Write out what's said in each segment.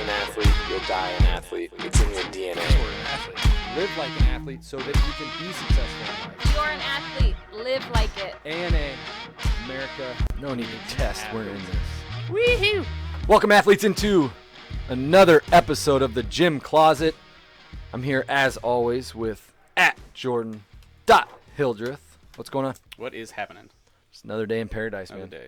an athlete, you'll die an athlete. It's in your DNA. You're an athlete. Live like an athlete so that you can be successful in life. You're an athlete. Live like it. A&A, America, no need to test. We're in this. Woohoo! Welcome, athletes, into another episode of the Gym Closet. I'm here, as always, with @Jordan.Hildreth. What's going on? What is happening? It's another day in paradise, man. Another day.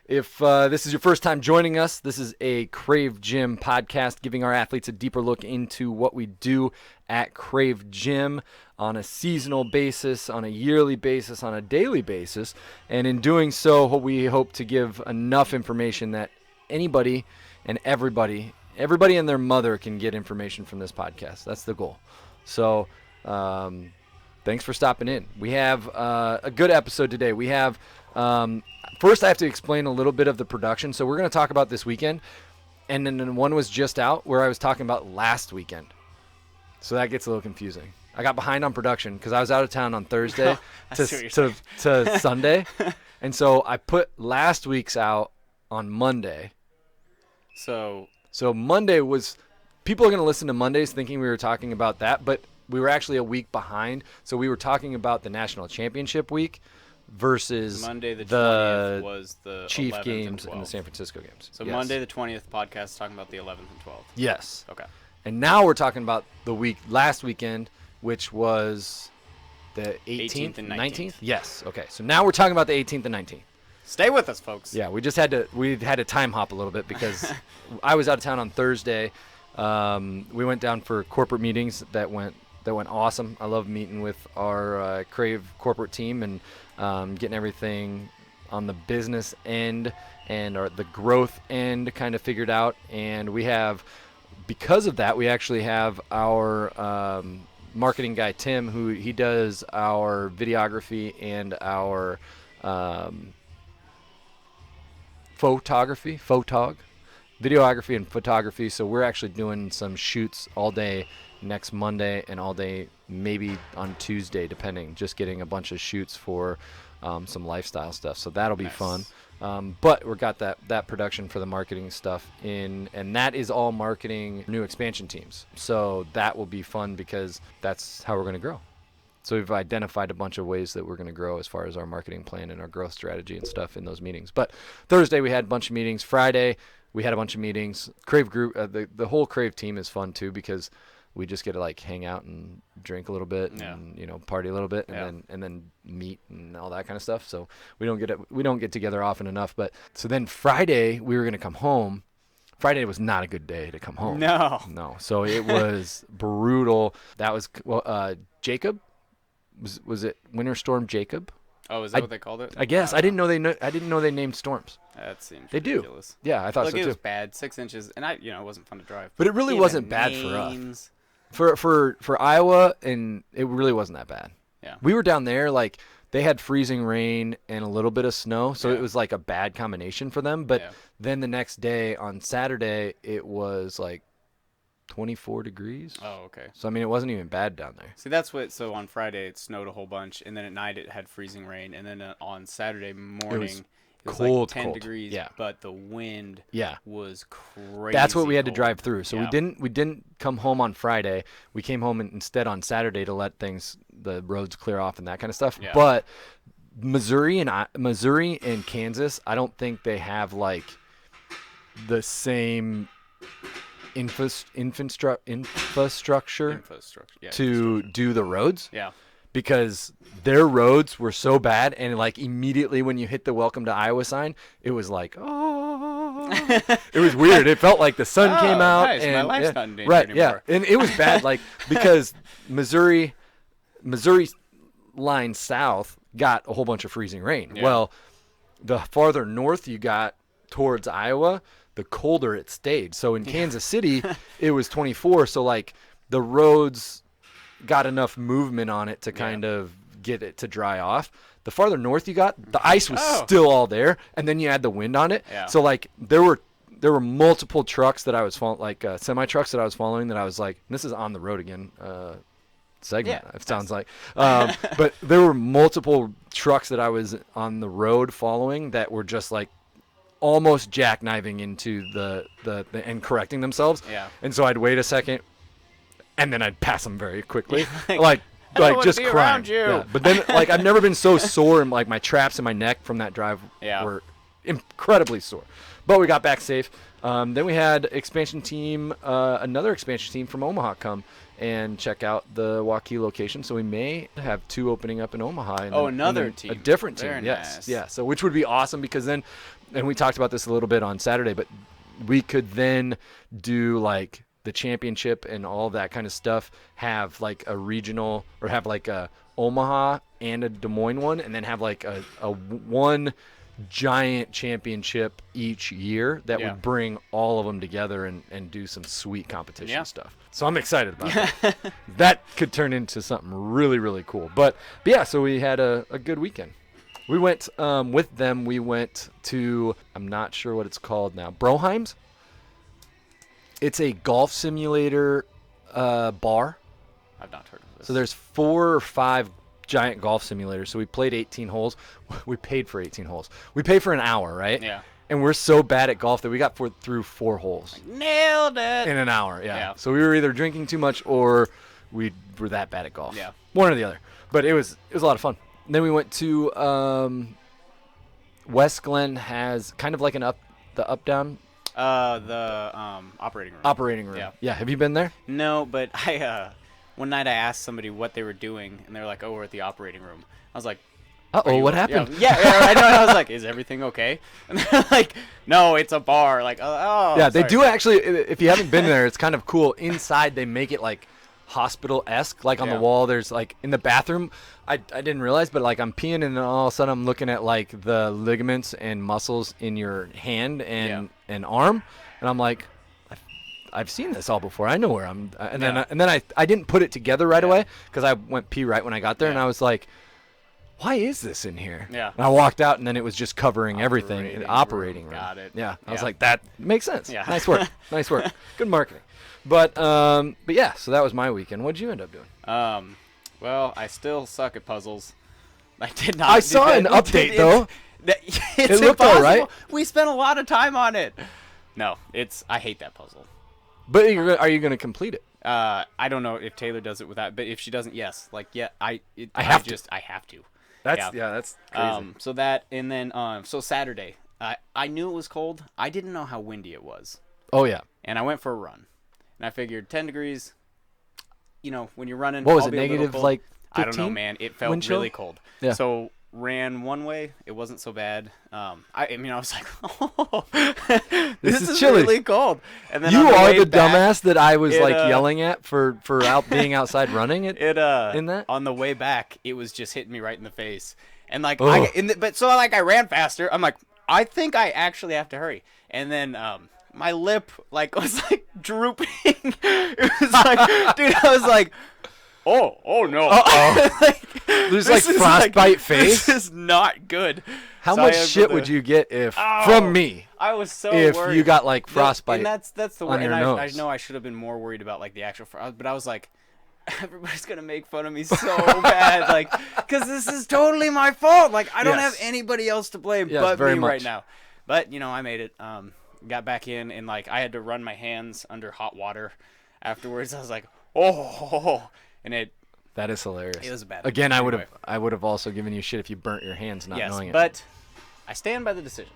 If this is your first time joining us, this is a Krave Gym podcast giving our athletes a deeper look into what we do at Krave Gym on a seasonal basis, on a yearly basis, on a daily basis. And in doing so, we hope to give enough information that anybody and everybody and their mother can get information from this podcast. That's the goal. So thanks for stopping in. We have a good episode today. We have... First, I have to explain a little bit of the production. So we're going to talk about this weekend, and then one was just out where I was talking about last weekend. So that gets a little confusing. I got behind on production because I was out of town on Thursday to Sunday, and so I put last week's out on Monday. So Monday was – people are going to listen to Mondays thinking we were talking about that, but we were actually a week behind. So we were talking about the national championship week versus Monday the 20th was the Chief 11th games and and the 12th. San Francisco games. So Yes. Monday the 20th podcast is talking about the 11th and 12th. Yes. Okay. And now we're talking about the last weekend, which was the 18th and 19th? Yes. Okay. So now we're talking about the 18th and 19th. Stay with us, folks. Yeah, we had to time hop a little bit because I was out of town on Thursday. We went down for corporate meetings that went awesome. I love meeting with our Krave corporate team and getting everything on the business end and the growth end kind of figured out. And because of that, we actually have our marketing guy, Tim, who he does our videography and our videography and photography. So we're actually doing some shoots all day next Monday and all day maybe on Tuesday, depending, just getting a bunch of shoots for some lifestyle stuff. So that'll be Nice. fun. But we've got that production for the marketing stuff in, and that is all marketing new expansion teams. So that will be fun because that's how we're going to grow. So we've identified a bunch of ways that we're going to grow as far as our marketing plan and our growth strategy and stuff in those meetings. But Thursday we had a bunch of meetings. Friday we had a bunch of meetings. Krave group, the whole Krave team is fun too because we just get to like hang out and drink a little bit and party a little bit and then meet and all that kind of stuff. So we don't get together often enough. But so then Friday we were going to come home. Friday was not a good day to come home. No. So it was brutal. That was Jacob. Was it Winter Storm Jacob? Oh, is that what they called it? I guess I didn't know they named storms. That seems They ridiculous. do. Yeah, I thought so It too. was bad. 6 inches, and it wasn't fun to drive. But it really Even wasn't bad for us. names. For Iowa, and it really wasn't that bad. Yeah. We were down there like they had freezing rain and a little bit of snow, so Yeah. it was like a bad combination for them. But Yeah. then the next day on Saturday, it was like 24 degrees. Oh, okay. So I mean, it wasn't even bad down there. See, that's what. So on Friday it snowed a whole bunch, and then at night it had freezing rain, and then on Saturday morning it was cold, like 10 cold. degrees. Yeah. But the wind Yeah. was crazy. That's what we had to cold. drive through. So Yeah. we didn't come home on Friday. We came home instead on Saturday to let the roads clear off and that kind of stuff. Yeah. But Missouri and Kansas, I don't think they have like the same infrastructure Yeah, to do the roads. Yeah. Because their roads were so bad, and like immediately when you hit the "Welcome to Iowa" sign, it was like, oh, it was weird. It felt like the sun came out, nice. My and life's not in danger right, anymore. yeah, and it was bad, like because Missouri line south got a whole bunch of freezing rain. Yeah. Well, the farther north you got towards Iowa, the colder it stayed. So in Kansas City, it was 24. So like the roads got enough movement on it to kind of get it to dry off. The farther north you got, the ice was still all there, and then you add the wind on it. Yeah. So like there were multiple trucks that I was following, like semi trucks that I was following that I was like, this is on the road again. Segment, Yeah, it sounds like. But there were multiple trucks that I was on the road following that were just like almost jackknifing into the and correcting themselves. Yeah. And so I'd wait a second, and then I'd pass them very quickly, Like, like wanna just be crying. around you. Yeah. But then like I've never been so sore, and like my traps in my neck from that drive were incredibly sore. But we got back safe. Then we had another expansion team from Omaha come and check out the Waukee location. So we may have 2 opening up in Omaha. And another then team. A different team, Very yes. nice. Yeah, so which would be awesome because then, and we talked about this a little bit on Saturday, but we could then do like the championship and all that kind of stuff, have like a regional or have like a Omaha and a Des Moines one, and then have like a one giant championship each year that would bring all of them together and do some sweet competition stuff. So I'm excited about that. That could turn into something really, really cool. But yeah, so we had a good weekend. We went with them. We went to, I'm not sure what it's called now, Broheim's. It's a golf simulator bar. I've not heard of this. So there's 4 or 5 giant golf simulators. So we played 18 holes. We paid for 18 holes. We paid for an hour, right? Yeah. And we're so bad at golf that we got through 4 holes Nailed it. in an hour. Yeah. Yeah. So we were either drinking too much or we were that bad at golf. Yeah. One or the other. But it was a lot of fun. And then we went to West Glen has kind of like the up down The operating room. operating room. Yeah. Yeah. Have you been there? No, but one night I asked somebody what they were doing, and they're like, "Oh, we're at the operating room." I was like, Uh-oh, what happened? Yeah, I know. And I was like, "Is everything okay?" And they're like, "No, it's a bar." Like, oh. Yeah, they sorry. do actually. If you haven't been there, it's kind of cool. Inside, they make it like hospital-esque. Like on the Yeah. wall, there's like in the bathroom. I didn't realize, but like I'm peeing, and then all of a sudden I'm looking at like the ligaments and muscles in your hand and arm, and I'm like, I've seen this all before. I know where I'm. And then I didn't put it together right away because I went pee right when I got there, and I was like, why is this in here? Yeah. And I walked out, and then it was just covering everything in the operating room. Got it. Yeah. I was Yeah. like, that makes sense. Yeah. Nice work. Nice work. Good marketing. But yeah, so that was my weekend. What'd you end up doing? Well, I still suck at puzzles. I did not. I saw an update, though. It's looked all impossible. right. We spent a lot of time on it. No, I hate that puzzle. But are you going to complete it? I don't know if Taylor does it with that, but if she doesn't, yes. Like, yeah, I have to. I have to. That's crazy. So that, and then so Saturday, I knew it was cold. I didn't know how windy it was, Oh yeah. and I went for a run, and I figured 10 degrees. You know, when you're running, What was I'll it? be a little Negative cold. like 15? I don't know, man. It felt wind chill? really cold. Yeah. So ran one way. It wasn't so bad. I mean, I was like, oh, this is chilly. really cold. And then You on the are way the back, dumbass that I was it, like yelling at for being outside running it. in that? On the way back, it was just hitting me right in the face. And like, Ugh. I ran faster. I'm like, I think I actually have to hurry. And then my lip was like drooping. It was like, dude, I was like, oh no. There's like frostbite face. This is not good. How So much I had shit the- would you get if Oh, from me I was so if worried. you got like frostbite? And that's the on word. your And I nose? know I should have been more worried about like the actual but I was like, everybody's gonna make fun of me so bad, like, because this is totally my fault. Like, I don't Yes. have anybody else to blame Yes, but very me much. right now. But I made it. Got back in, and like I had to run my hands under hot water afterwards. I was like, oh, and That is hilarious. It was bad. Again, Anyway. I would have also given you shit if you burnt your hands not yes, knowing it. but I stand by the decision.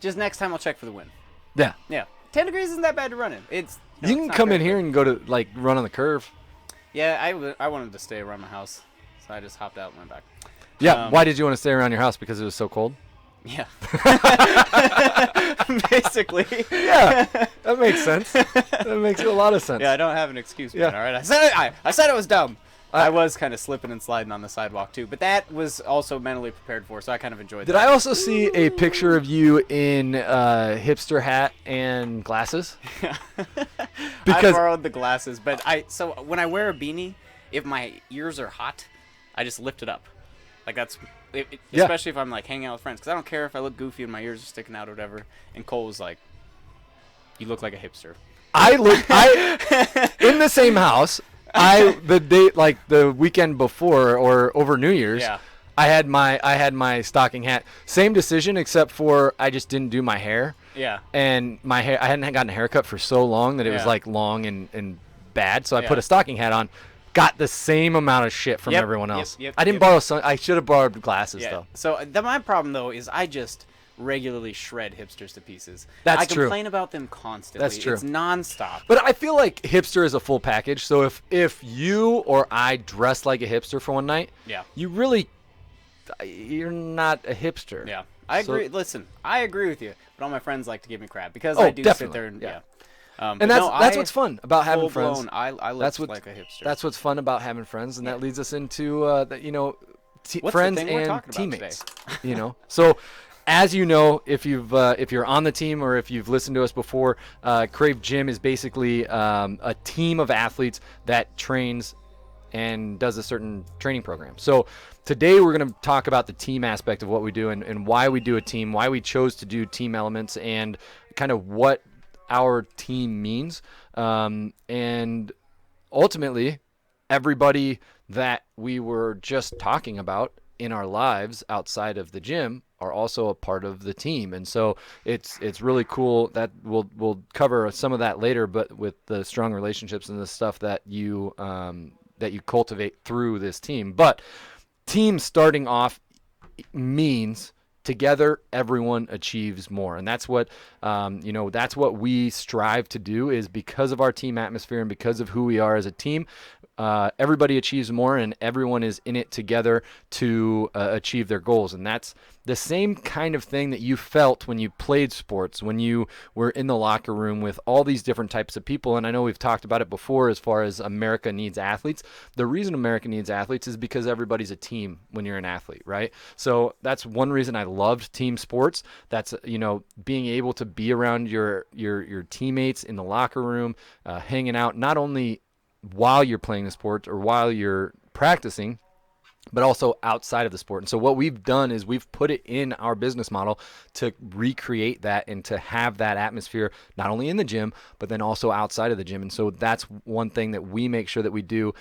Just next time I'll check for the win. Yeah. Yeah, 10 degrees isn't that bad to run in. It's You can it's not come in very here bad. and go to like run on the curve. Yeah, I wanted to stay around my house, so I just hopped out and went back. Yeah. Why did you want to stay around your house? Because it was so cold? Yeah. Basically. Yeah. That makes sense. That makes a lot of sense. Yeah, I don't have an excuse, man. Yeah. All right, I said it was dumb. I was kind of slipping and sliding on the sidewalk too, but that was also mentally prepared for, so I kind of enjoyed Did that. I also see a picture of you in hipster hat and glasses? I Because borrowed the glasses, but so when I wear a beanie, if my ears are hot, I just lift it up. Like that's Yeah. especially if I'm like hanging out with friends, because I don't care if I look goofy and my ears are sticking out or whatever. And Cole was like, "You look like a hipster." I in the same house. The weekend before or over New Year's, Yeah. I had my stocking hat. Same decision, except for I just didn't do my hair. Yeah. And my hair, I hadn't gotten a haircut for so long that it was Yeah. like long and bad. So I Yeah. put a stocking hat on. Got the same amount of shit from Yep, everyone yep, else. yep, I didn't yep. borrow some. I should have borrowed glasses Yeah. though. So my problem though is I just regularly shred hipsters to pieces. That's I true. complain about them constantly. That's true. It's nonstop. But I feel like hipster is a full package. So if you or I dress like a hipster for one night, Yeah. you're not a hipster. Yeah. I So- agree. Listen, I agree with you. But all my friends like to give me crap because Oh, I do sit definitely, there and yeah. But And that's no, what's fun about having friends. full-blown, I look That's what like a hipster. That's what's fun about having friends, and that leads us into What's the friends thing we're and talking about teammates. So as you know, if you're on the team or if you've listened to us before, Krave Gym is basically a team of athletes that trains and does a certain training program. So today we're going to talk about the team aspect of what we do and why we do a team, why we chose to do team elements, and kind of what our team means. And ultimately, everybody that we were just talking about in our lives outside of the gym are also a part of the team. And so it's really cool that we'll cover some of that later, but with the strong relationships and the stuff that you cultivate through this team. But team starting off means together everyone achieves more, and that's what that's what we strive to do, is because of our team atmosphere and because of who we are as a team. Everybody achieves more, and everyone is in it together to achieve their goals. And that's the same kind of thing that you felt when you played sports, when you were in the locker room with all these different types of people. And I know we've talked about it before as far as America needs athletes. The reason America needs athletes is because everybody's a team when you're an athlete, right? So that's one reason I loved team sports. That's, being able to be around your teammates in the locker room, hanging out, not only while you're playing the sport or while you're practicing, but also outside of the sport. And so what we've done is we've put it in our business model to recreate that and to have that atmosphere not only in the gym, but then also outside of the gym. And so that's one thing that we make sure that we do,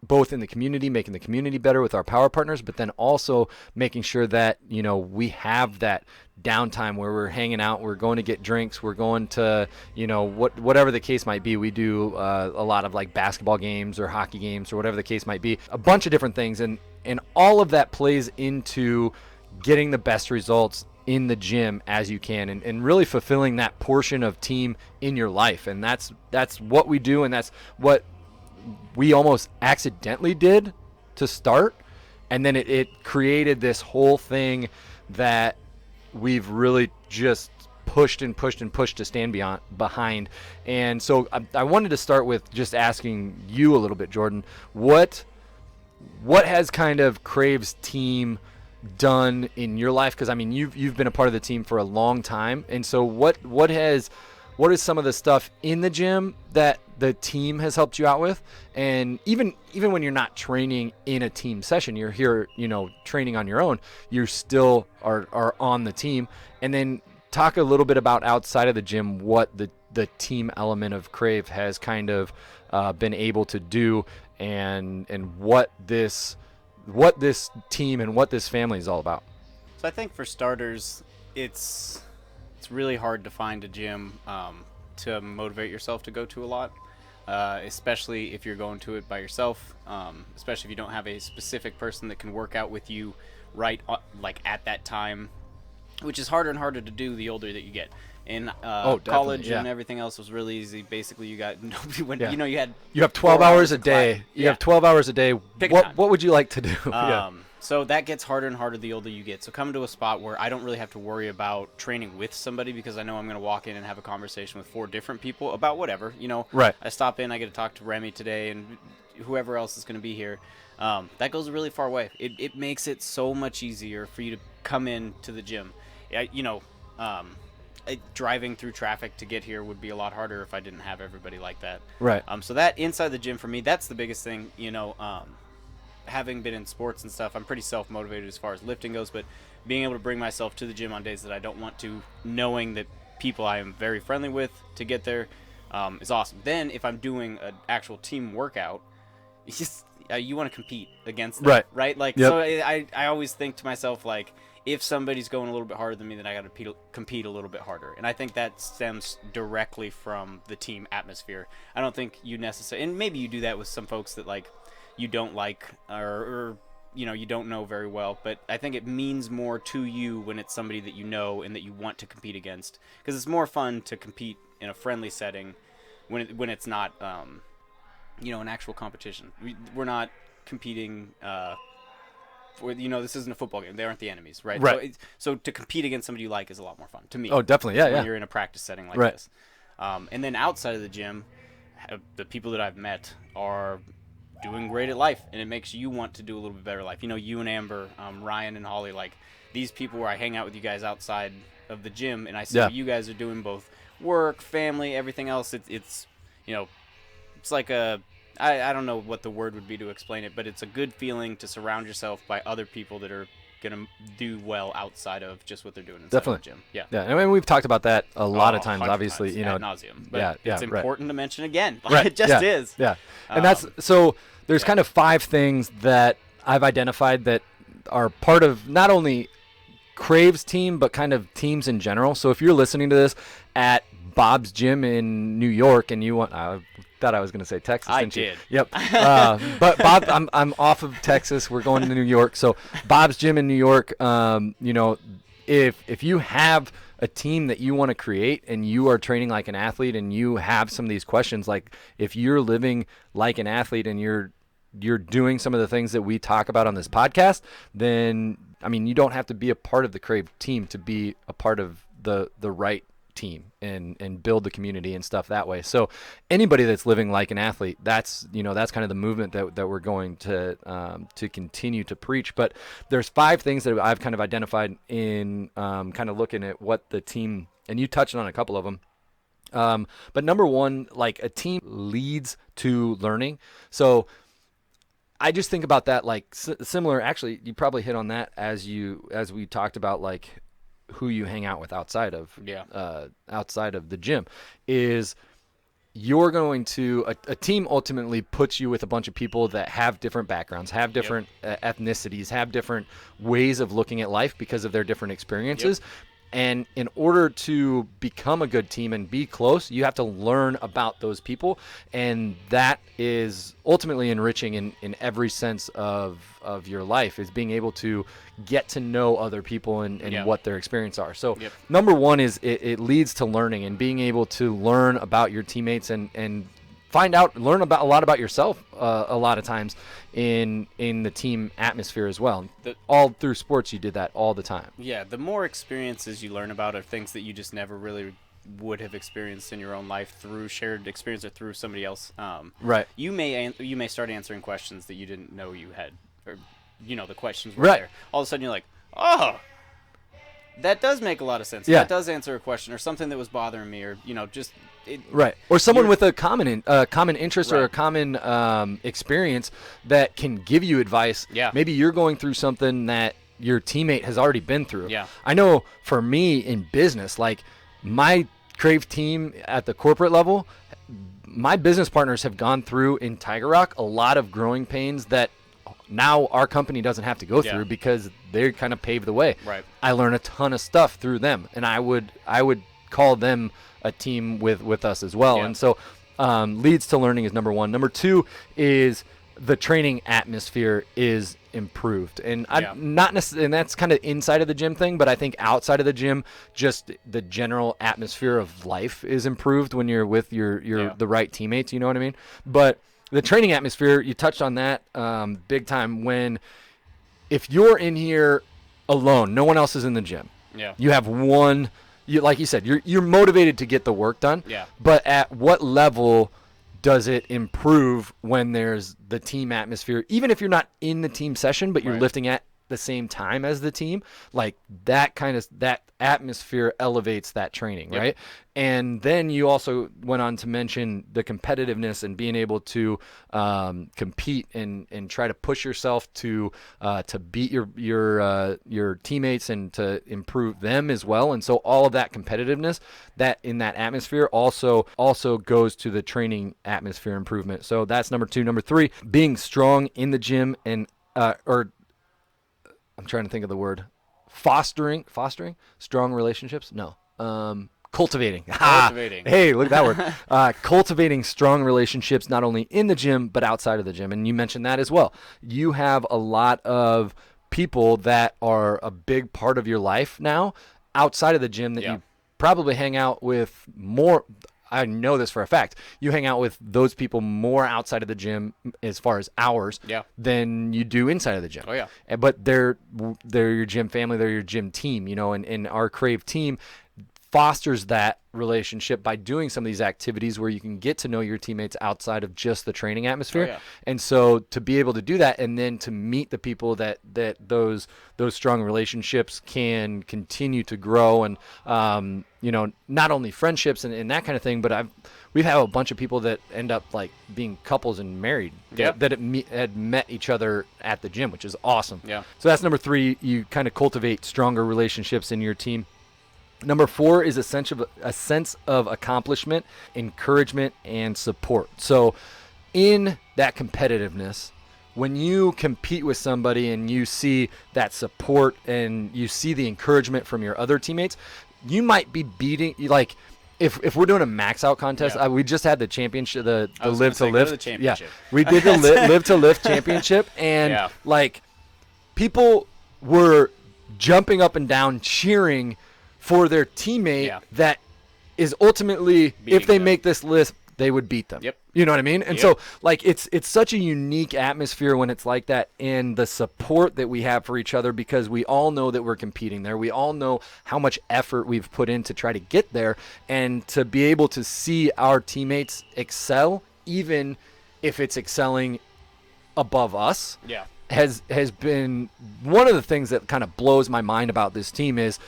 both in the community, making the community better with our power partners, but then also making sure that, we have that downtime where we're hanging out, we're going to get drinks, we're going to, whatever the case might be. We do a lot of like basketball games or hockey games or whatever the case might be, a bunch of different things. And all of that plays into getting the best results in the gym as you can, and really fulfilling that portion of team in your life. And that's what we do, and that's what we almost accidentally did to start. And then it created this whole thing that we've really just pushed and pushed and pushed to stand behind. And so I wanted to start with just asking you a little bit, Jordan, what has kind of Krave's team done in your life? Because I mean, you've been a part of the team for a long time, and so what is some of the stuff in the gym that the team has helped you out with? And even when you're not training in a team session, you're here, training on your own, you still are on the team. And then talk a little bit about outside of the gym, what the team element of Krave has kind of been able to do, and what this team and what this family is all about. So I think for starters, it's really hard to find a gym to motivate yourself to go to a lot, especially if you're going to it by yourself, especially if you don't have a specific person that can work out with you right like at that time, which is harder and harder to do the older that you get. In college and everything else was really easy. Basically, you got nobody when you have 12 hours a day. You have 12 hours a day. What would you like to do? So that gets harder and harder the older you get. So coming to a spot where I don't really have to worry about training with somebody, because I know I'm going to walk in and have a conversation with 4 different people about whatever, Right. I stop in, I get to talk to Remy today and whoever else is going to be here. That goes really far away. It makes it so much easier for you to come in to the gym. Driving through traffic to get here would be a lot harder if I didn't have everybody like that. Right. So that inside the gym for me, that's the biggest thing. Having been in sports and stuff, I'm pretty self-motivated as far as lifting goes, but being able to bring myself to the gym on days that I don't want to, knowing that people I am very friendly with to get there, is awesome. Then if I'm doing an actual team workout, you want to compete against them, Right. right? Like, Yep. so I always think to myself, like, if somebody's going a little bit harder than me, then I got to compete a little bit harder. And I think that stems directly from the team atmosphere. I don't think you necessarily, and maybe you do that with some folks that, like, you don't like or you know, you don't know very well, but I think it means more to you when it's somebody that you know and that you want to compete against, because it's more fun to compete in a friendly setting when it's not you know, an actual competition. We're not competing you know, this isn't a football game. They aren't the enemies, right? Right. So to compete against somebody you like is a lot more fun to me. Oh, definitely. Yeah, when yeah. you're in a practice setting like Right. this. And then outside of the gym, the people that I've met are doing great at life, and it makes you want to do a little bit better life. You know, you and Amber, Ryan and Holly, like, these people where I hang out with you guys outside of the gym, and I see what you guys are doing, both work, family, everything else. It's you know, it's like I don't know what the word would be to explain it, but it's a good feeling to surround yourself by other people that are gonna do well outside of just what they're doing inside of the gym. Yeah. Yeah, I mean, we've talked about that a lot of times, 100 obviously, times, you know. ad nauseum. But it's right. important to mention again. Right. It just is. Yeah. And that's so there's kind of 5 things that I've identified that are part of not only Krave's team, but kind of teams in general. So if you're listening to this at Bob's Gym in New York and you want, I thought I was going to say Texas. I didn't you? did. Yep. But Bob, I'm off of Texas. We're going to New York. So Bob's Gym in New York, you know, if you have a team that you want to create and you are training like an athlete and you have some of these questions, like if you're living like an athlete and you're doing some of the things that we talk about on this podcast, then, I mean, you don't have to be a part of the Krave team to be a part of the right team and build the community and stuff that way. So anybody that's living like an athlete, that's, you know, that's kind of the movement that we're going to continue to preach. But there's 5 things that I've kind of identified in kind of looking at what the team, and you touched on a couple of them. But number 1, like, a team leads to learning. So I just think about that, like, similar, actually, you probably hit on that as we talked about, like, who you hang out with outside of the gym, is you're going to a team ultimately puts you with a bunch of people that have different backgrounds, have different ethnicities, have different ways of looking at life because of their different experiences. And in order to become a good team and be close, you have to learn about those people. And that is ultimately enriching in every sense of your life, is being able to get to know other people and what their experiences are. So number 1 is it leads to learning and being able to learn about your teammates and learn about a lot about yourself a lot of times in the team atmosphere as well. All through sports, you did that all the time. Yeah, the more experiences you learn about are things that you just never really would have experienced in your own life through shared experience or through somebody else. Right. You may start answering questions that you didn't know you had, or, you know, the questions were there. All of a sudden you're like, oh, that does make a lot of sense. Yeah. That does answer a question or something that was bothering me, or, you know, just right. Or someone with a common interest or a common experience that can give you advice. Yeah. Maybe you're going through something that your teammate has already been through. Yeah. I know for me in business, like, my Krave team at the corporate level, my business partners have gone through in Tiger Rock a lot of growing pains that now our company doesn't have to go through because they kind of paved the way. Right. I learn a ton of stuff through them, and I would call them a team with us as well. And so leads to learning is number 1. Number 2 is the training atmosphere is improved, and not necessarily, and that's kind of inside of the gym thing, but I think outside of the gym, just the general atmosphere of life is improved when you're with your the right teammates. You know what I mean? But the training atmosphere, you touched on that big time. If you're in here alone, no one else is in the gym. Yeah. You have one. Like you said, you're motivated to get the work done. Yeah. But at what level does it improve when there's the team atmosphere? Even if you're not in the team session, but you're lifting the same time as the team, like that atmosphere elevates that training, right? And then you also went on to mention the competitiveness and being able to compete and try to push yourself to beat your teammates and to improve them as well. And so all of that competitiveness that in that atmosphere also goes to the training atmosphere improvement. So that's number 2. Number 3, being strong in the gym and or I'm trying to think of the word. Fostering strong relationships? No. Cultivating. Cultivating. Hey, look at that word. Cultivating strong relationships not only in the gym but outside of the gym. And you mentioned that as well. You have a lot of people that are a big part of your life now outside of the gym that you probably hang out with more. I know this for a fact. You hang out with those people more outside of the gym as far as hours than you do inside of the gym. Oh, yeah. But they're your gym family. They're your gym team, and our Krave team fosters that relationship by doing some of these activities where you can get to know your teammates outside of just the training atmosphere. Oh, yeah. And so to be able to do that and then to meet the people that those strong relationships can continue to grow and, not only friendships and that kind of thing, but we've had a bunch of people that end up like being couples and married that had met each other at the gym, which is awesome. Yeah. So that's number 3. You kind of cultivate stronger relationships in your team. Number 4 is a sense of accomplishment, encouragement, and support. So in that competitiveness, when you compete with somebody and you see that support and you see the encouragement from your other teammates, you might be beating, like, if we're doing a max out contest, we just had the championship, the live to lift. Yeah, we did the live to lift championship, and like people were jumping up and down cheering for their teammate that is ultimately, if they make this list, they would beat them. You know what I mean? And so, like, it's such a unique atmosphere when it's like that, and the support that we have for each other, because we all know that we're competing there. We all know how much effort we've put in to try to get there, and to be able to see our teammates excel, even if it's excelling above us, has been one of the things that kind of blows my mind about this team, is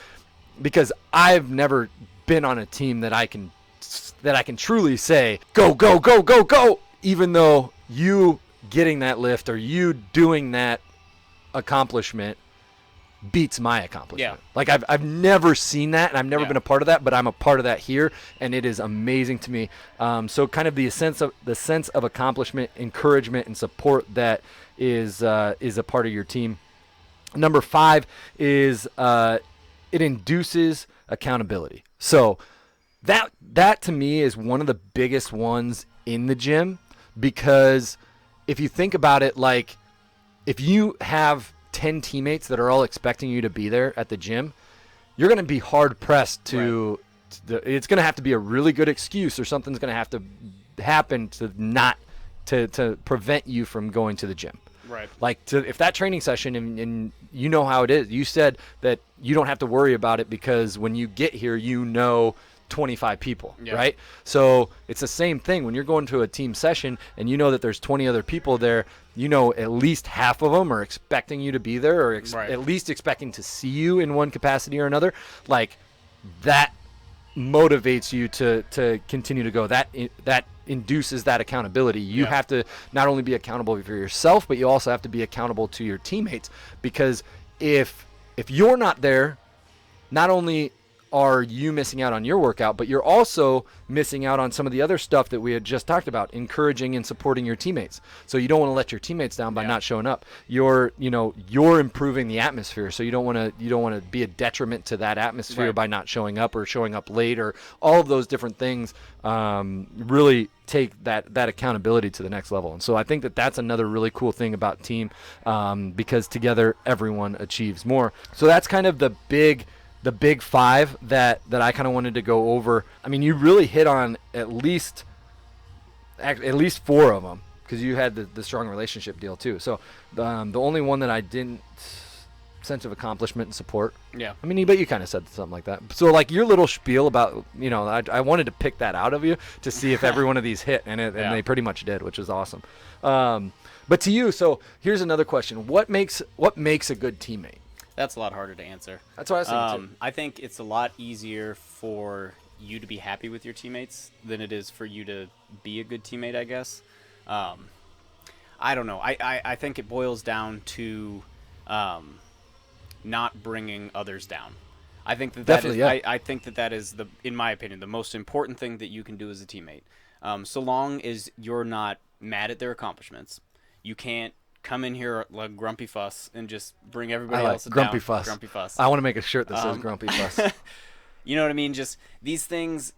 because I've never been on a team that I can truly say, go, go, go, go, go, even though you getting that lift or you doing that accomplishment beats my accomplishment. Like I've never seen that, and I've never been a part of that, but I'm a part of that here, and it is amazing to me. So kind of the sense of accomplishment, encouragement, and support that is a part of your team. Number 5 is it induces accountability. So that to me is one of the biggest ones in the gym, because if you think about it, like if you have 10 teammates that are all expecting you to be there at the gym, you're going to be hard pressed to it's going to have to be a really good excuse, or something's going to have to happen to prevent you from going to the gym. Right. Like if that training session, and you know how it is, you said that you don't have to worry about it because when you get here, 25 people, right? So it's the same thing when you're going to a team session and you know that there's 20 other people there, at least half of them are expecting you to be there, or at least expecting to see you in one capacity or another. Like that motivates you to continue to go. That induces that accountability. You have to not only be accountable for yourself, but you also have to be accountable to your teammates, because if you're not there, not only are you missing out on your workout, but you're also missing out on some of the other stuff that we had just talked about, encouraging and supporting your teammates. So you don't want to let your teammates down by not showing up. You're improving the atmosphere, so you don't want to be a detriment to that atmosphere by not showing up or showing up late, or all of those different things. Really take that accountability to the next level. And so I think that that's another really cool thing about team, because together everyone achieves more. So that's kind of the big 5 that I kind of wanted to go over. I mean, you really hit on at least 4 of them, because you had the strong relationship deal too. So the only one that I didn't sense of accomplishment and support. Yeah. I mean, but you kind of said something like that. So, like, your little spiel about, I wanted to pick that out of you to see if every one of these hit, and they pretty much did, which is awesome. But to you, so here's another question. What makes a good teammate? That's a lot harder to answer. That's what I was thinking, too. I think it's a lot easier for you to be happy with your teammates than it is for you to be a good teammate, I guess. I don't know. I think it boils down to not bringing others down. I think I think that is in my opinion, the most important thing that you can do as a teammate. So long as you're not mad at their accomplishments, you can't come in here like grumpy fuss and just bring everybody else down. Grumpy fuss. Grumpy fuss. I want to make a shirt that says grumpy fuss. You know what I mean? Just these things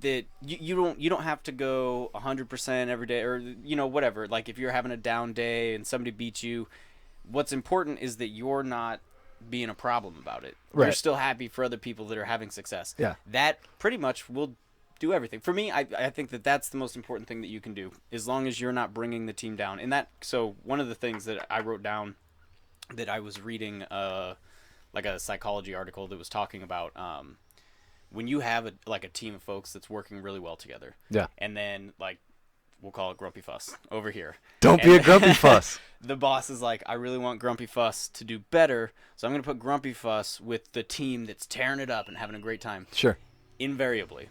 that you don't have to go 100% every day, or whatever. Like if you're having a down day and somebody beats you, what's important is that you're not being a problem about it. Right. You're still happy for other people that are having success. Yeah. That pretty much will do everything. For me, I think that's the most important thing that you can do, as long as you're not bringing the team down. So one of the things that I wrote down that I was reading, like a psychology article that was talking about, when you have a team of folks that's working really well together. Yeah. And then we'll call it grumpy fuss over here. Don't be a grumpy fuss. The boss is like, I really want grumpy fuss to do better, so I'm going to put grumpy fuss with the team that's tearing it up and having a great time. Sure. Invariably,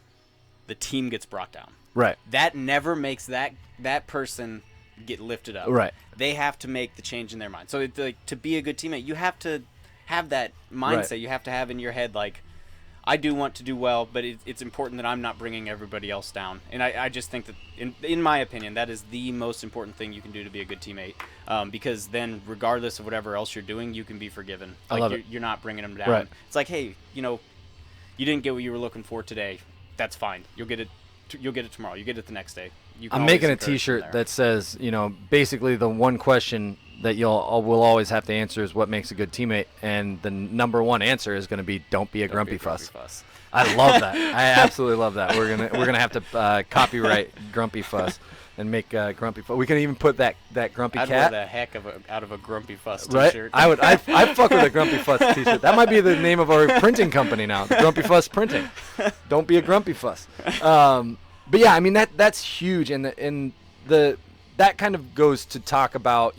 the team gets brought down. Right. That never makes that person get lifted up. Right. They have to make the change in their mind. So to be a good teammate, you have to have that mindset. Right. You have to have in your head, I do want to do well, but it's important that I'm not bringing everybody else down. And I just think that, in my opinion, that is the most important thing you can do to be a good teammate. Because then, regardless of whatever else you're doing, you can be forgiven. I love it. You're not bringing them down. Right. It's like, hey, you didn't get what you were looking for today. That's fine. You'll get it. You'll get it tomorrow. You get it the next day. I'm making a T-shirt that says, basically the one question that will always have to answer is what makes a good teammate, and the number one answer is going to be don't be a grumpy fuss. I love that. I absolutely love that. We're gonna have to copyright grumpy fuss and make grumpy fuss. We can even put that grumpy I'd cat. wear the heck out of a grumpy fuss Right? T-shirt. I'd fuck with a grumpy fuss T-shirt. That might be the name of our printing company now, Grumpy Fuss Printing. Don't be a grumpy fuss. But yeah, I mean that's huge, and that kind of goes to talk about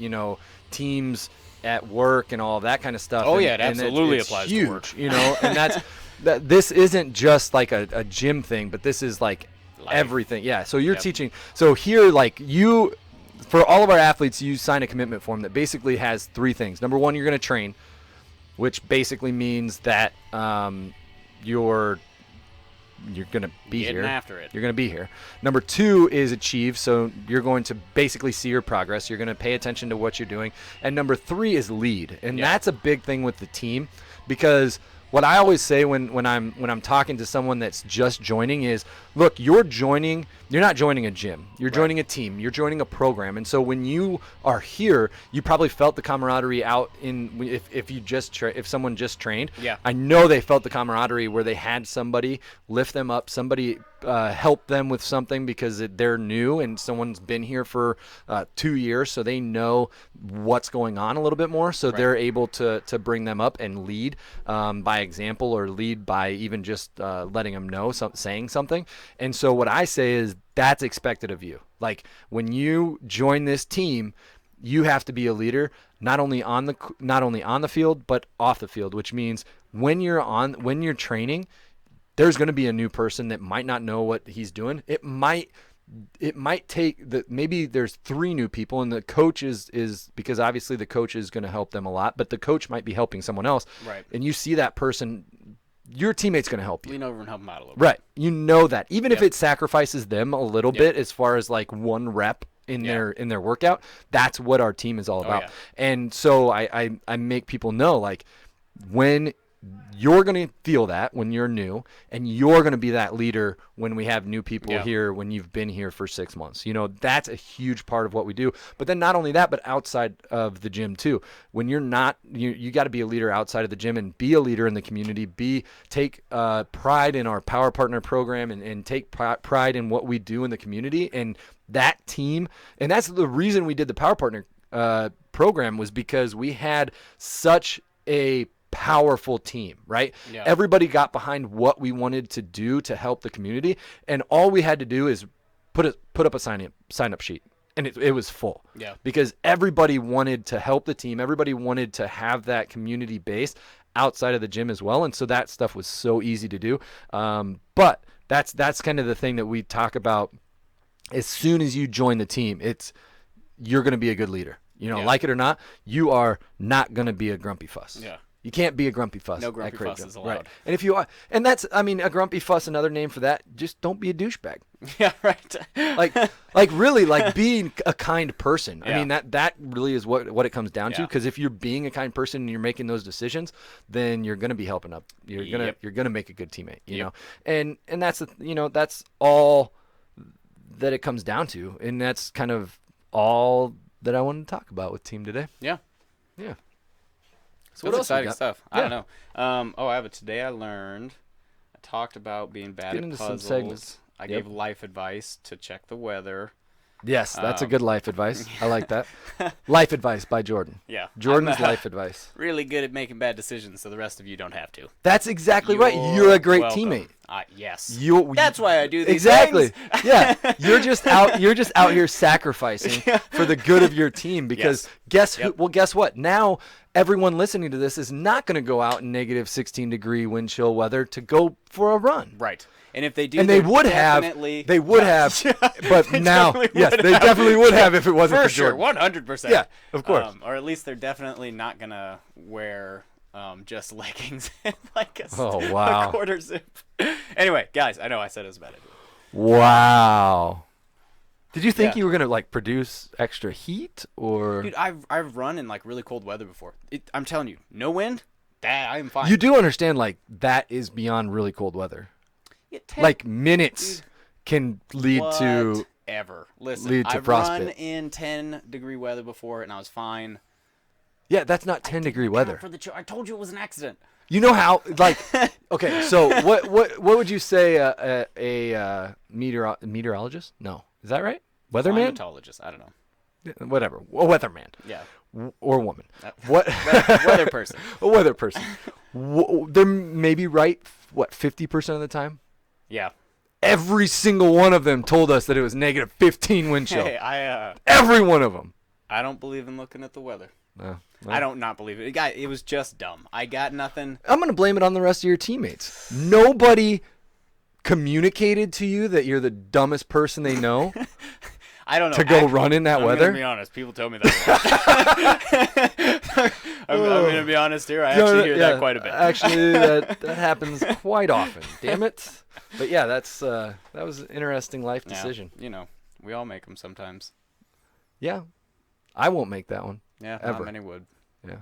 teams at work and all of that kind of stuff. Oh, and, yeah, it absolutely it's applies huge, to work. And this isn't just like a gym thing, but this is like Life. everything. Yeah. So you're teaching. So here, for all of our athletes, you sign a commitment form that basically has three things. Number one, you're going to train, which basically means that you're going to be Getting here. after it. You're going to be here. Number two is achieve. So you're going to basically see your progress. You're going to pay attention to what you're doing. And number three is lead. And that's a big thing with the team, because what I always say when I'm talking to someone that's just joining is, look, you're not joining a gym. You're joining a team. You're joining a program. And so when you are here, you probably felt the camaraderie out if someone just trained. Yeah. I know they felt the camaraderie where they had somebody lift them up, somebody help them with something because they're new and someone's been here for 2 years, so they know what's going on a little bit more. So they're able to bring them up and lead by example, or lead by even just letting them know, saying something. And so what I say is that's expected of you. Like when you join this team, you have to be a leader, not only on the field but off the field, which means when you're training, there's going to be a new person that might not know what he's doing. It might take maybe there's 3 new people, and the coach is because obviously the coach is going to help them a lot, but the coach might be helping someone else. Right. And you see that person, your teammate's going to help you. Lean over and help them out a little bit. Right. You know that. Even if it sacrifices them a little bit as far as like one rep in their workout, that's what our team is all about. Yeah. And so I make people know, like, when you're going to feel that when you're new, and you're going to be that leader when we have new people here, when you've been here for 6 months. That's a huge part of what we do. But then not only that, but outside of the gym too. When you're not, you got to be a leader outside of the gym and be a leader in the community. Take pride in our Power Partner program, and take pride in what we do in the community. And that team, and that's the reason we did the Power Partner program, was because we had such a powerful team, right? Yeah. Everybody got behind what we wanted to do to help the community, and all we had to do is put up a sign up sheet, and it was full. Yeah. Because everybody wanted to help the team, everybody wanted to have that community base outside of the gym as well, and so that stuff was so easy to do. But that's kind of the thing that we talk about. As soon as you join the team, you're going to be a good leader. Like it or not, you are not going to be a grumpy fuss. Yeah. You can't be a grumpy fuss. No grumpy at Krave fuss Gym. is allowed. Right. And if you are, and that's, I mean, a grumpy fuss, another name for that, just don't be a douchebag. Yeah, right. like really, like being a kind person. Yeah. I mean, that really is what it comes down to. Yeah. Because if you're being a kind person and you're making those decisions, then you're going to be helping up. You're gonna make a good teammate. You know, and that's that's all that it comes down to, and that's kind of all that I wanted to talk about with team today. Yeah. Yeah. So what what else we exciting got? stuff. Yeah. I don't know. I have a today I learned. I talked about being bad get at into some puzzles. segments. I gave life advice to check the weather. Yes, that's a good life advice. I like that. Life advice by Jordan. Yeah. Jordan's I'm, life advice. Really good at making bad decisions, so the rest of you don't have to. That's exactly right. You're a great welcome. teammate. Yes. That's why I do these exactly. things. Yeah, you're just out here sacrificing for the good of your team because guess what? Now everyone listening to this is not going to go out in negative 16-degree wind chill weather to go for a run. Right. And if they do, and they would have, but now, yes, they definitely would have if it wasn't for sure, Jordan. 100%. Yeah, of course. Or at least they're definitely not gonna wear just leggings and like a quarter zip. Anyway, guys, I know I said it was a bad idea. Wow. Did you think you were gonna like produce extra heat or? Dude, I've run in like really cold weather before. I'm telling you, no wind, I'm fine. You do understand like that is beyond really cold weather. Like minutes can lead to Listen, I've frostbite. run in 10-degree weather before and I was fine. Yeah, that's not 10-degree weather. I told you it was an accident. You know how like okay, so what would you say a meteorologist? No, is that right? Weatherman? Climatologist, I don't know. Whatever, a weatherman. Yeah. Or woman. What? Weather person. A weather person. They're maybe right. What 50% of the time? Yeah. Every single one of them told us that it was negative 15 wind chill. Hey, every one of them. I don't believe in looking at the weather. No. I don't not believe it. It was just dumb. I got nothing. I'm going to blame it on the rest of your teammates. Nobody communicated to you that you're the dumbest person they know. I don't know. To go run in that weather? I'm going to be honest. People tell me that. I'm going to be honest here. I actually hear that quite a bit. Actually, that happens quite often. Damn it. But yeah, that was an interesting life decision. You know, we all make them sometimes. Yeah. I won't make that one. Yeah, ever. not many would. Yeah.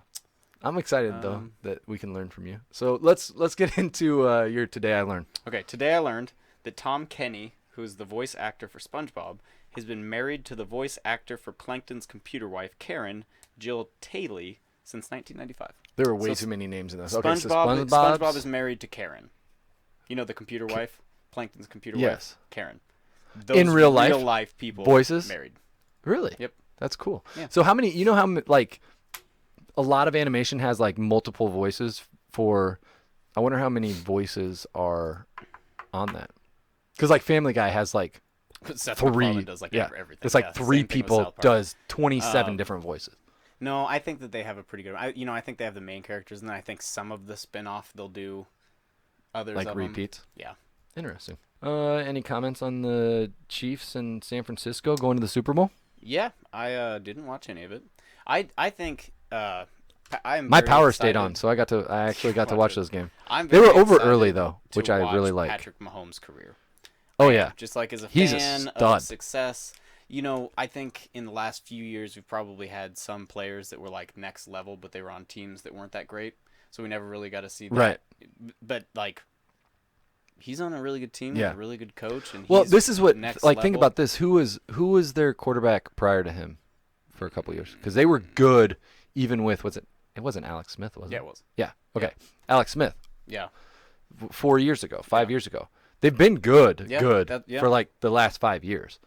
I'm excited though that we can learn from you. So let's get into your Today I Learned. Okay, today I learned that Tom Kenny, who's the voice actor for SpongeBob, has been married to the voice actor for Plankton's computer wife, Karen, Jill Taylor, since 1995. There were way too many names in this. Okay, so SpongeBob is married to Karen. You know the computer wife? Plankton's computer wife? Karen. Those in real life people voices? married. Really? Yep. That's cool. Yeah. So how many, you know how like a lot of animation has like multiple voices for, I wonder how many voices are on that. Because like Family Guy has like Seth 3. MacFarlane does like everything. It's like 3 people does 27 different voices. No, I think that they have a pretty good. I think they have the main characters, and then I think some of the spin-off they'll do others like of repeats. Them. Yeah. Interesting. Any comments on the Chiefs in San Francisco going to the Super Bowl? Yeah, I didn't watch any of it. I think I'm. My power excited. stayed on, so I actually got to watch those games. They were over early though, which I really like. Patrick Mahomes' career. Oh yeah, just like as a He's fan a stud. of success. You know, I think in the last few years we've probably had some players that were like next level, but they were on teams that weren't that great, so we never really got to see that. Right. But like, he's on a really good team, Yeah. with a really good coach, and well, this is what next like level. think about this. Who was their quarterback prior to him for a couple years? Because they were good, even with it wasn't Alex Smith, was it? Yeah, it was. Yeah. Okay. Alex Smith. Yeah. 4 years ago, 5 years ago, they've been good, Yeah, for like the last 5 years.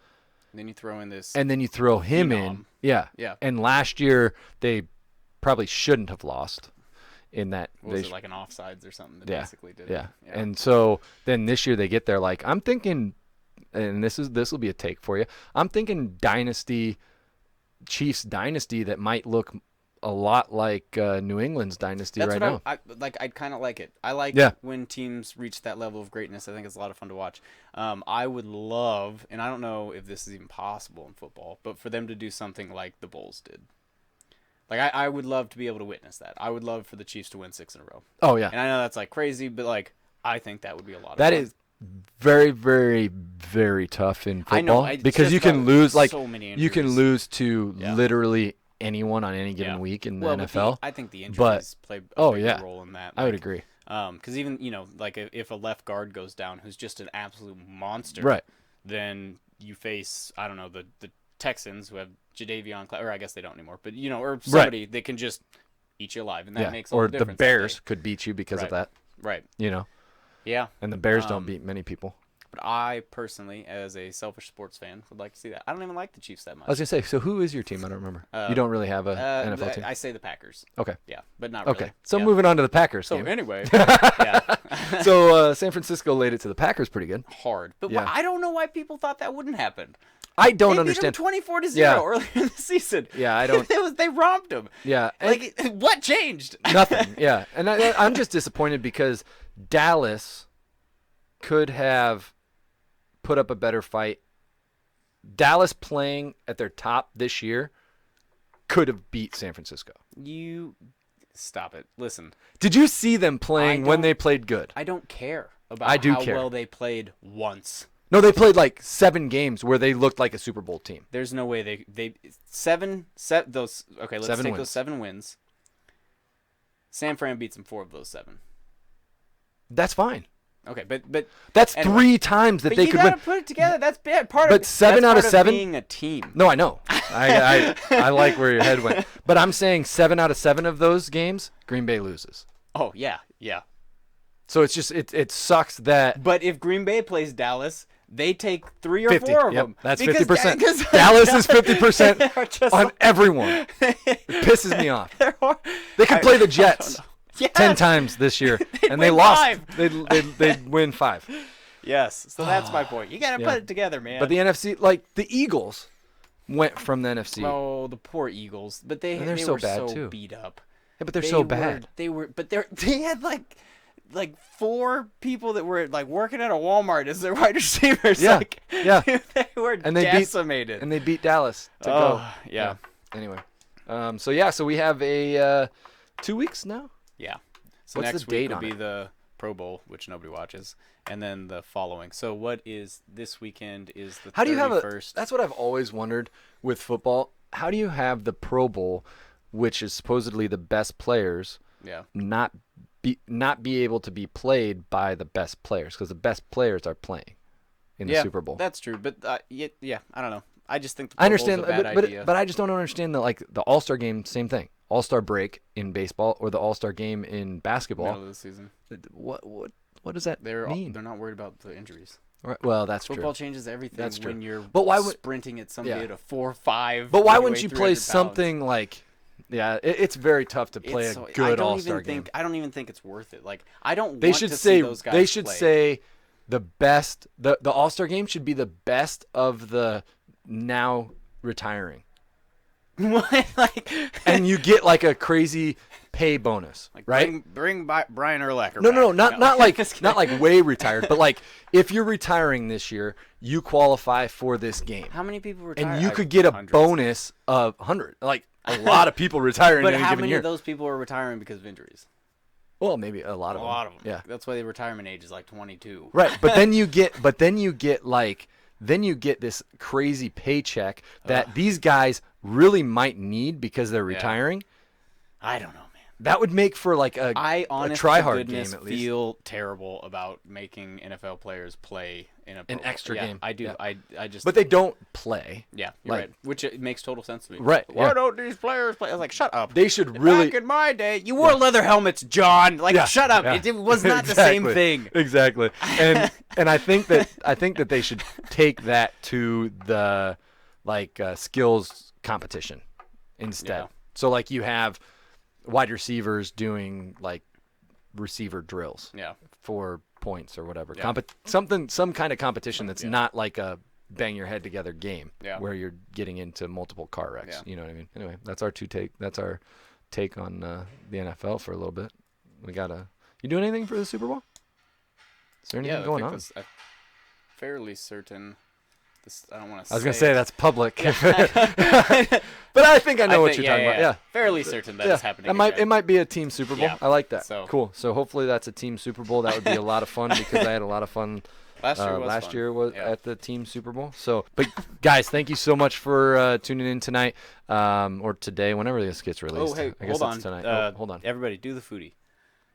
And then you throw in this. And then you throw him Phenom. in. Yeah. Yeah. And last year they probably shouldn't have lost. in that. Was it like an offsides or something that basically did Yeah. it? And so then this year they get there like, I'm thinking, and this will be a take for you. I'm thinking Chiefs dynasty that might look a lot like New England's dynasty That's right what now. I'd kind of like it. I like when teams reach that level of greatness. I think it's a lot of fun to watch. I would love, and I don't know if this is even possible in football, but for them to do something like the Bulls did. Like, I would love to be able to witness that. I would love for the Chiefs to win 6 in a row. Oh, yeah. And I know that's, like, crazy, but, like, I think that would be a lot of fun. That is very, very, very tough in football. I know, because you can lose, like, so many you can injuries. lose to literally anyone on any given week in the NFL. I think the injuries play a big role in that. I would agree. Because even, like, if a left guard goes down who's just an absolute monster, Right. then you face, I don't know, the Texans who have Jadeveon, or I guess they don't anymore, but, or somebody that can just eat you alive, and that makes all the difference. Or the Bears could beat you because of that. Right. Yeah. And the Bears don't beat many people. But I personally, as a selfish sports fan, would like to see that. I don't even like the Chiefs that much. I was going to say, so who is your team? I don't remember. You don't really have a NFL team? I say the Packers. Okay. Yeah, but not really. Okay. So moving on to the Packers So game. anyway, yeah. So San Francisco laid it to the Packers pretty good. Hard. But I don't know why people thought that wouldn't happen. I don't They understand. beat them 24-0 earlier in the season. Yeah, I don't. They romped them. Yeah. Like, what changed? Nothing. Yeah. And I'm just disappointed because Dallas could have put up a better fight. Dallas playing at their top this year could have beat San Francisco. You stop it. Listen. Did you see them playing when they played good? I don't care about how well they played once. No, they played like 7 games where they looked like a Super Bowl team. There's no way they those. Okay, let's take those 7 wins. San Fran beats them 4 of those 7. That's fine. Okay, but that's anyway. 3 times that they could win. You gotta put it together. That's part of. But 7 out of 7 being a team. No, I know. I like where your head went. But I'm saying 7 out of 7 of those games, Green Bay loses. Oh yeah. So it's just it sucks that. But if Green Bay plays Dallas, they take 3 or 50. 4 of Yep, them. that's Because 50%. Dallas is 50% on like, everyone. It pisses me off. They could play the Jets 10 times this year, and they win lost. 5. They'd win 5. Yes, so that's my point. You gotta put it together, man. But the NFC, like the Eagles, went from the NFC. Oh, the poor Eagles. But they so were bad, so too. beat up. Yeah, but they're so bad. They had like 4 people that were like working at a Walmart as their wide receivers. Yeah, like, yeah. They were decimated. And they beat Dallas to go. Yeah. Anyway, so we have a 2 weeks now. Yeah. So What's next the date week will on be it? the Pro Bowl, which nobody watches, and then the following. So what is this weekend is the 31st. How do you have that's what I've always wondered with football. How do you have the Pro Bowl, which is supposedly the best players, not be able to be played by the best players, because the best players are playing in the Super Bowl? That's true, but I don't know. I just think the I Pro Bowl's understand, a bad idea. but I just don't understand the All-Star game. Same thing. All-Star break in baseball or the All-Star game in basketball. Middle of the season. What does that mean? They're not worried about the injuries. Right. Well, that's Football true. changes everything. That's true. When you're sprinting at somebody at a 4.5. But why wouldn't you play something like? Yeah, it's very tough to play a good All-Star game. I don't even think it's worth it. Like, I don't. They want should to say see those guys they should play. say the best. The All-Star game should be the best of the now retiring. What? Like, and you get like a crazy pay bonus, like right? Bring Brian Urlacher. No, back. not like way retired, but like if you're retiring this year, you qualify for this game. How many people retire? And you could get a bonus of 100. Like a lot of people retire in any given year. But how many of those people are retiring because of injuries? Well, maybe a lot of them. A lot of them. Yeah. That's why the retirement age is like 22. Right, but then you get this crazy paycheck that these guys really might need because they're retiring. I don't know, man. That would make for like a try-hard game at least. I feel terrible about making NFL players play in an extra game. I do. Yeah. I just. But they don't play. Yeah, you're right. Which it makes total sense to me. Right. Why don't these players play? I was like, shut up. They should really. Back in my day, you wore leather helmets, John. Like, shut up. Yeah. It was not the same thing. Exactly. And I think that they should take that to the skills competition instead. Yeah. So like you have wide receivers doing like receiver drills Yeah. for points or whatever. Yeah. Some kind of competition that's not like a bang your head together game where you're getting into multiple car wrecks. Yeah. You know what I mean? Anyway, that's our take on the NFL for a little bit. We gotta. You doing anything for the Super Bowl? Is there anything going on? I'm fairly certain. I don't want to. I was gonna say that's public, but I think I know what you're talking about. Yeah, fairly certain that it's happening. It might be a team Super Bowl. Yeah. I like that. So cool. So hopefully that's a team Super Bowl. That would be a lot of fun because I had a lot of fun. Last year was at the team Super Bowl. So, but guys, thank you so much for tuning in tonight or today, whenever this gets released. Oh, hey, I guess hold on. it's tonight. Hold on. Everybody, do the foodie.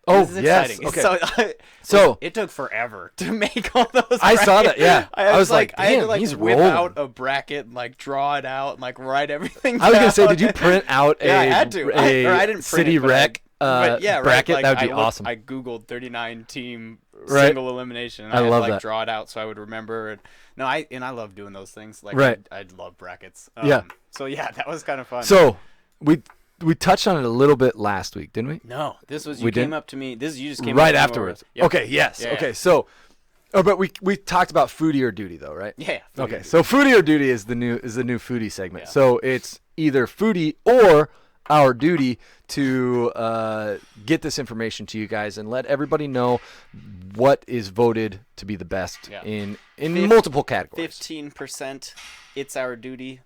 Oh, This is yes. exciting. Okay. So it took forever to make all those. I saw that. Yeah, I was like, damn, I had to like he's whip rolling. out a bracket, and, like draw it out, and like write everything. I was gonna say, down. did you print out Yeah, I had to. I didn't print city it, but rec but yeah, right, bracket? like, That would be I looked- awesome. I googled 39 team Right. single elimination. And I I had love to, like that. draw it out so I would remember. And I love doing those things. Like Right. I love brackets. Yeah. So yeah, that was kind of fun. So we touched on it a little bit last week, didn't we? no, this was We you came didn't? up to me. This you just came Right up to me afterwards. Yep. Okay. Yes. Yeah, okay. yeah. So, but we talked about foodie or duty though, right? Yeah. Okay. So foodie or duty is the new foodie segment. Yeah. So it's either foodie or our duty to get this information to you guys and let everybody know what is voted to be the best in multiple categories. 15%, it's our duty.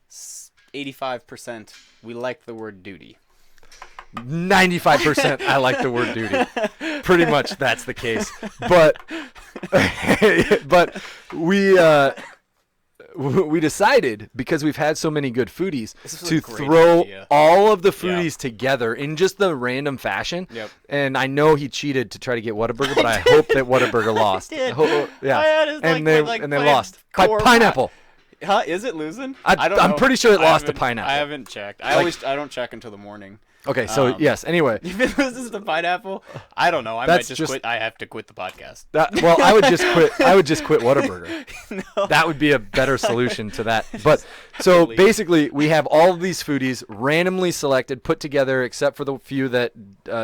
85%, we like the word duty. 95% I like the word duty. Pretty much that's the case. But we decided, because we've had so many good foodies, This is to a great throw idea. all of the foodies together in just the random fashion. Yep. And I know he cheated to try to get Whataburger, but I hope that Whataburger lost. did. Yeah. I had his, and like, they playing lost by core pineapple. Huh? Is it losing? I don't I'm know. pretty sure it I lost to haven't- pineapple. I haven't checked. I don't check until the morning. Okay, so yes. Anyway, If it loses to pineapple, I don't know. I That's might just- quit. I have to quit the podcast. well, I would just quit. I would just quit Whataburger. No. That would be a better solution to that. But so Totally. basically, we have all of these foodies randomly selected, put together, except for the few that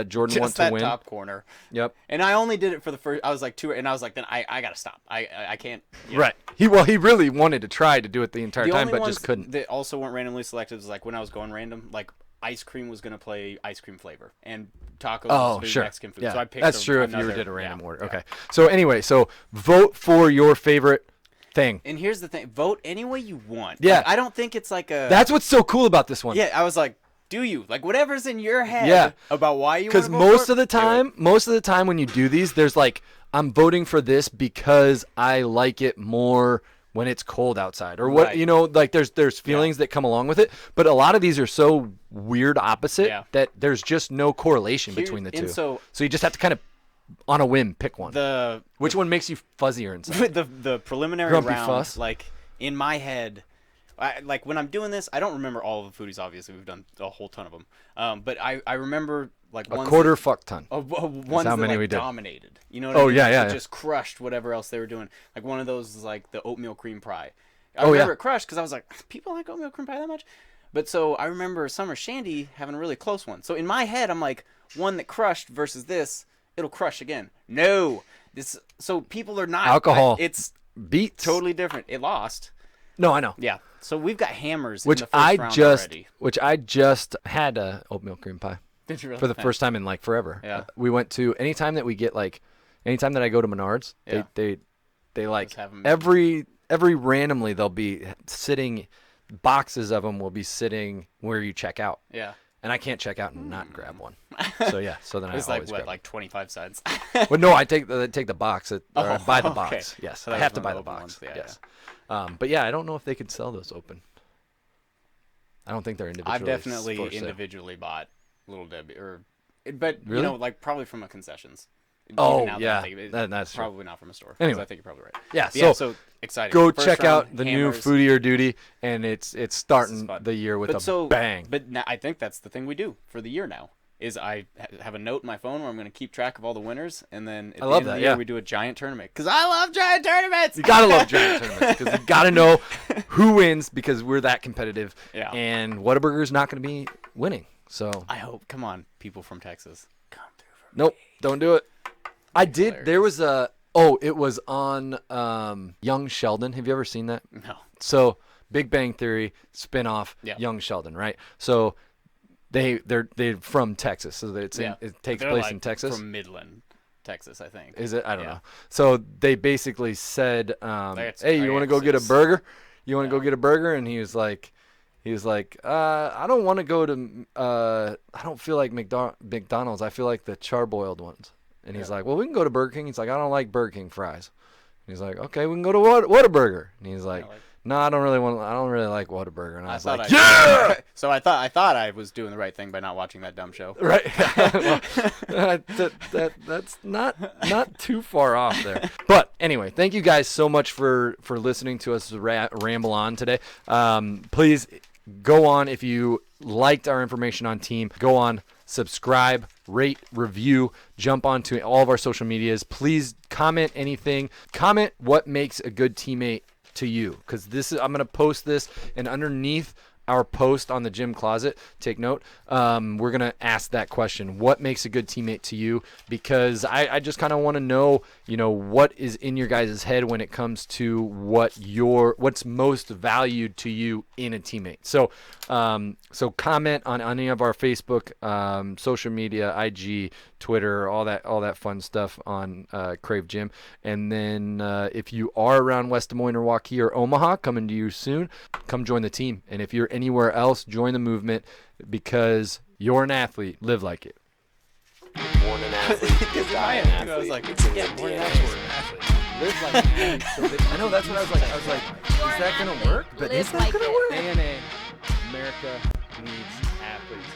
Jordan Just wants that to win. top corner. Yep. And I only did it for the first. I was like two, and I was like, then I gotta stop. I can't. Yeah. Right. He really wanted to try to do it the entire The time, only but ones just couldn't. that also weren't randomly selected was like when I was going random, like ice cream was gonna play ice cream flavor, and tacos Oh, was sure. Mexican food. Yeah, So I picked that's true. If you another, did a random order. yeah. Okay. So anyway, so vote for your favorite thing. And here's the thing: vote any way you want. Yeah. Like, I don't think it's like a. That's what's so cool about this one. Yeah, I was like, do you like whatever's in your head? Yeah. About why you. Because most of the time when you do these, there's like, I'm voting for this because I like it more when it's cold outside, or what, Right. you know, like there's feelings that come along with it. But a lot of these are so weird opposite that there's just no correlation between the two. and so you just have to kind of on a whim pick one. the Which one makes you fuzzier inside? the preliminary Grumpy round, fuss? like in my head, like when I'm doing this, I don't remember all of the foodies. Obviously, we've done a whole ton of them. But I remember like A ones quarter fuck ton. ones how that many like we did. dominated. You know what I Oh, mean? yeah, Like, yeah, it yeah. just crushed whatever else they were doing. Like one of those is like the oatmeal cream pie. I Oh, yeah. remember it crushed because I was like, people like oatmeal cream pie that much? But so I remember Summer Shandy having a really close one. So in my head, I'm like, one that crushed versus this, it'll crush again. No, so people are not Alcohol. It's Beats. totally different. It lost. No, I know. Yeah. So we've got hammers Which in the first round already. I just had a oatmeal cream pie. Did you really? For the first time in like forever. Yeah. We went to anytime that I go to Menards, Yeah. they like Just have 'em- every randomly they'll be sitting, boxes of them will be sitting where you check out, Yeah. and I can't check out and not grab one. So yeah, so then I It's always like what, grab. like 25 cents. Well, no, I take the box or Oh, buy the okay. box. Yes, So I that have was to one buy of the the open box. ones. Yeah, Yes, but yeah, I don't know if they could sell those open. I don't think they're individually. I've definitely for sale. individually bought Little Debbie, but Really? you know, like probably from a concessions. Oh, Even now that I yeah. think of it, That's true. probably not from a store. 'cause Anyway. I think you're probably right. Yeah, But yeah, so so exciting. Go First check round, out the hammers. new Foodie or Duty, and it's starting fun. the year with But a so, bang. But now, I think that's the thing we do for the year now. Is I have a note in my phone where I'm going to keep track of all the winners, and then at I the love end of that, the year yeah. we do a giant tournament because I love giant tournaments. You gotta love giant tournaments because you gotta know who wins because we're that competitive. Yeah. And Whataburger's not gonna be winning, So I hope. Come on, people from Texas, come through for nope, don't do it. I did. hilarious. There was a. Oh, it was on Young Sheldon. Have you ever seen that? No. So Big Bang Theory spinoff, Yeah. Young Sheldon, right? So they're from Texas, so it takes They're place like in Texas. from Midland, Texas, I think. Is it? I don't Yeah. know. So they basically said, That's "Hey, you want to go get a Texas. burger? You want to go get a burger?" And he was like, I don't want to go to. I don't feel like McDonald's. I feel like the charboiled ones. And he's like, well, we can go to Burger King. He's like, I don't like Burger King fries. And he's like, okay, we can go to Whataburger. And he's like, no, I don't really like Whataburger. And I was like, yeah. So I thought I was doing the right thing by not watching that dumb show. Right. Well, that's not too far off there. But anyway, thank you guys so much for listening to us ramble on today. Please go on, if you liked our information on T.E.A.M, go on, subscribe, rate, review, jump onto all of our social medias. Please comment anything. Comment what makes a good teammate to you, because I'm going to post this, and underneath our post on the gym closet, take note, we're going to ask that question: what makes a good teammate to you? Because I just kind of want to know, what is in your guys' head when it comes to what's most valued to you in a teammate. So comment on any of our Facebook, social media, IG, Twitter, all that fun stuff on Krave Gym. And then if you are around West Des Moines or Waukee or Omaha, coming to you soon, come join the team. And if you're anywhere else, join the movement, because you're an athlete. Live like it. Born an athlete, you die an athlete. I was like, It's in your born an DNA. Live like an athlete. I know, that's what I was like. I was like, is that going to work? But Live is that like going to it. work? ANA, America needs athletes.